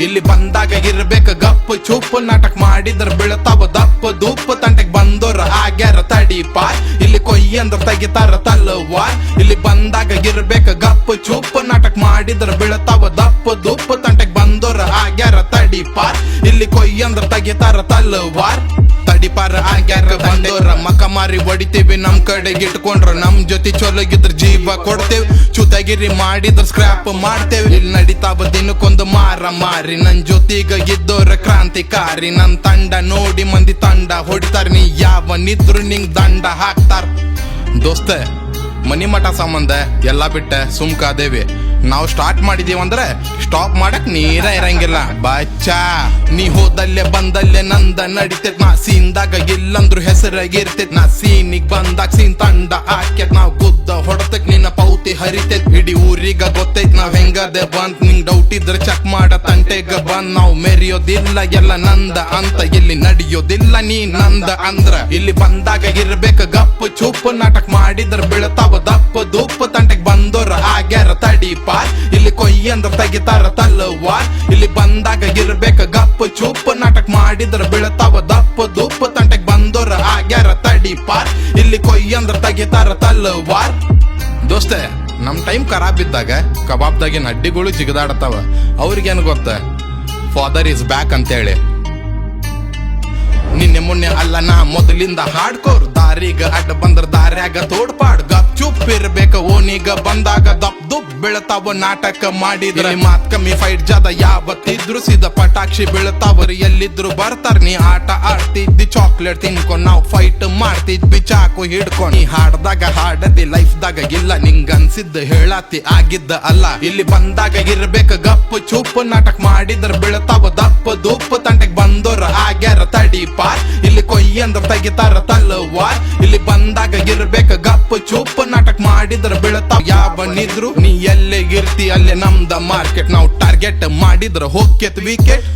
ಇಲ್ಲಿ ಬಂದಾಗ ಇರ್ಬೇಕ ಗಪ್ ಚೂಪ್, ನಾಟಕ ಮಾಡಿದ್ರ ಬೀಳ್ತಾವ ದಪ್ಪ ದೂಪ್, ತಂಟೆಗ್ ಬಂದೋರ ಆಗ್ಯಾರ ತಡಿಪ, ಇಲ್ಲಿ ಕೊಯ್ಯಿ ಅಂದ್ರ ತೆಗಿತಾರ ತಲ್ವಾರ್. ಇಲ್ಲಿ ಬಂದಾಗ ಇರ್ಬೇಕ ಗಪ್ ಚೂಪ್, ನಾಟಕ ಮಾಡಿದ್ರ ಬೀಳ್ತಾವ ದಪ್ಪ ದೂಪ್, ತಂಟೆಗ್ ಬಂದೋರ ಆಗ್ಯಾರ ತಡಿಪ, ಇಲ್ಲಿ ಕೊಯ್ಯಿ ಅಂದ್ರ ತೆಗಿತಾರ ತಲ್ವಾರ್. ತಡಿಪಾರ ಆಗ್ಯಾರ ಬಂದೋರ ಮಕ ಮಾರಿ ಹೊಡಿತೀವಿ, ನಮ್ ಕಡೆಗೆ ಇಟ್ಕೊಂಡ್ರ ನಮ್ ಜೊತೆ ಚೊಲಗಿದ್ರ ಜೀವ ಕೊಡ್ತೇವ್, ಚುತಗಿರಿ ಮಾಡಿದ್ರ ಸ್ಕ್ರಾಪ್ ಮಾಡ್ತೇವ್. ಇಲ್ಲಿ ನಡಿತಾವ ದಿನಕ್ಕೊಂದು ಮಾರ ಮಾರಿ, ನನ್ ಜೊತೆಗ ಇದ್ದೋರ ಕ್ರಾಂತಿಕಾರಿ. ನನ್ ತಂಡ ನೋಡಿ ಮಂದಿ ತಂಡ ಹೊಡಿತಾರ, ನೀ ಯಾವನಿದ್ರು ನಿಂಗ್ ದಂಡ ಹಾಕ್ತಾರ. ದೋಸ್ತ ಮನಿ ಮಠ ಸಂಬಂಧ ಎಲ್ಲಾ ಬಿಟ್ಟ ಸುಮ್ಕಾದೇವಿ, ನಾವು ಸ್ಟಾರ್ಟ್ ಮಾಡಿದೀವಂದ್ರೆ ಸ್ಟಾಪ್ ಮಾಡಕ್ ನೀರ ಇರಂಗಿಲ್ಲ ಬಾಚಾ. ನೀ ಹೋದಲ್ಲೇ ಬಂದಲ್ಲೇ ನಂದ ನಡಿತೇತ್, ನಾ ಸೀನ್ದಾಗ ಇಲ್ಲಂದ್ರು ಹೆಸರಾಗಿರ್ತೇತ್. ನಾ ಸೀನಿಗ್ ಬಂದಾಗ ಸೀನ್ ತಂಡ ಹಾಕ್ಯತ್, ನಾವ್ ಗುದ್ದ ಹೊಡತಕ್ ನಿನ್ನ ಪೌತಿ ಹರಿತೇತ್. ಇಡೀ ಊರಿಗ ಗೊತ್ತೈತ್ ನಾವ್ ಹೆಂಗದೆ ಬಂತ್, ನಿಂಗ್ ಡೌಟ್ ಇದ್ರ ಚೆಕ್ ಮಾಡ ತಂಟೆಗ ಬಂದ್. ನಾವ್ ಮೆರಿಯೋದಿಲ್ಲ ಎಲ್ಲ ನಂದ ಅಂತ, ಇಲ್ಲಿ ನಡೆಯೋದಿಲ್ಲ ನೀ ನಂದ ಅಂದ್ರ. ಇಲ್ಲಿ ಬಂದಾಗ ಇರ್ಬೇಕ ಗಪ್ ಚೂಪ್, ನಾಟಕ ಮಾಡಿದ್ರ ಬೀಳ್ತಾವ ದಪ್ಪ ದೂಪ್, ತಂಟೆಗ್ ಬಂದೋರ ಆಗ್ಯಾರ ತಡಿಪ, ಇಲ್ಲಿ ಕೊಯ್ಯಿ ಅಂದ್ರ ತೆಗಿತಾರ ತಲ್ವಾರ್. ಇಲ್ಲಿ ಬಂದಾಗ ಇರ್ಬೇಕ ಗಪ್ ಚೂಪ್, ನಾಟಕ ಮಾಡಿದ್ರ ಬೀಳ್ತಾವ ದಪ್ಪ ದೂಪ್, ತಂಟೆಗ್ ಬಂದೋರ ಆಗ್ಯಾರ ತಡಿಪ, ಇಲ್ಲಿ ಕೊಯ್ಯಿ ಅಂದ್ರ ತೆಗಿತಾರ ತಲ್ವಾರ್. ದೋಸ್ತೆ ನಮ್ ಟೈಮ್ ಖರಾಬ್ ಇದ್ದಾಗ ಕಬಾಬ್ದಾಗಿನ ಅಡ್ಡಿಗಳು ಜಿಗದಾಡತಾವ, ಅವ್ರಿಗೇನು ಗೊತ್ತ ಫಾದರ್ ಇಸ್ ಬ್ಯಾಕ್ ಅಂತೇಳಿ. ನಿನ್ನೆ ಮೊನ್ನೆ ಅಲ್ಲ ನಾ ಮೊದಲಿಂದ ಹಾಡ್ಕೋರ್, ದಾರಿಗ ಅಡ್ಡ ಬಂದ್ರ ದಾರ್ಯಾಗ ತೋಡ್ಪಾಡ್. ಗಪ್ ಚುಪ್ ಇರ್ಬೇಕ ಓನಿಗ ಬಂದಾಗ ದಪ್ ದುಪ್ ಬೀಳ್ತಾವ, ನಾಟಕ ಮಾಡಿದ್ರ ಮಾತ್ ಕಮ್ಮಿ ಫೈಟ್ ಜಾದ ಯಾವತ್ತಿದ್ರು ಸೀದ ಪಟಾಕ್ಷಿ ಬೀಳ್ತಾವ್ರಿ. ಎಲ್ಲಿದ್ರು ಬರ್ತಾರ ನೀ ಆಟ ಆಡ್ತಿದ್ದಿ, ಚಾಕ್ಲೇಟ್ ತಿನ್ಕೊಂಡ್ ನಾವ್ ಫೈಟ್ ಮಾಡ್ತಿದ್ವಿ ಚಾಕು ಹಿಡ್ಕೊಂಡ್. ನೀ ಹಾಡ್ದಾಗ ಹಾಡದಿ ಲೈಫ್ದಾಗ ಇಲ್ಲ, ನಿಂಗ್ ಅನ್ಸಿದ್ದ ಹೇಳಾತಿ ಆಗಿದ್ದ ಅಲ್ಲ. ಇಲ್ಲಿ ಬಂದಾಗ ಇರ್ಬೇಕ ಗಪ್ ಚೂಪ್, ನಾಟಕ ಮಾಡಿದ್ರ ಬೀಳ್ತಾವ ದಪ್ಪ ದೂಪ್, ತಂಟೆಗ್ ಬಂದೋರ ಆಗ್ಯಾರ ತಡಿಪ, ಇಲ್ಲಿ ಕೊಯ್ಯಿ ಅಂದ್ರ ತೆಗಿತಾರ ತಲ್ವಾರ್. ಇಲ್ಲಿ ಬಂದಾಗ ಇರ್ಬೇಕ ಗಪ್ ಚೂಪ್, ನಾಟಕ ಮಾಡಿದ್ರ ಬೀಳ್ತಾವ ಯಾವನಿದ್ರು. ನೀ ಎಲ್ಲೇ ಇರ್ತಿ ಅಲ್ಲೇ ನಮ್ದ ಮಾರ್ಕೆಟ್, ನಾವು ಟಾರ್ಗೆಟ್ ಮಾಡಿದ್ರ ಹೋಗ್ಯತ್ ವಿಕೆಟ್.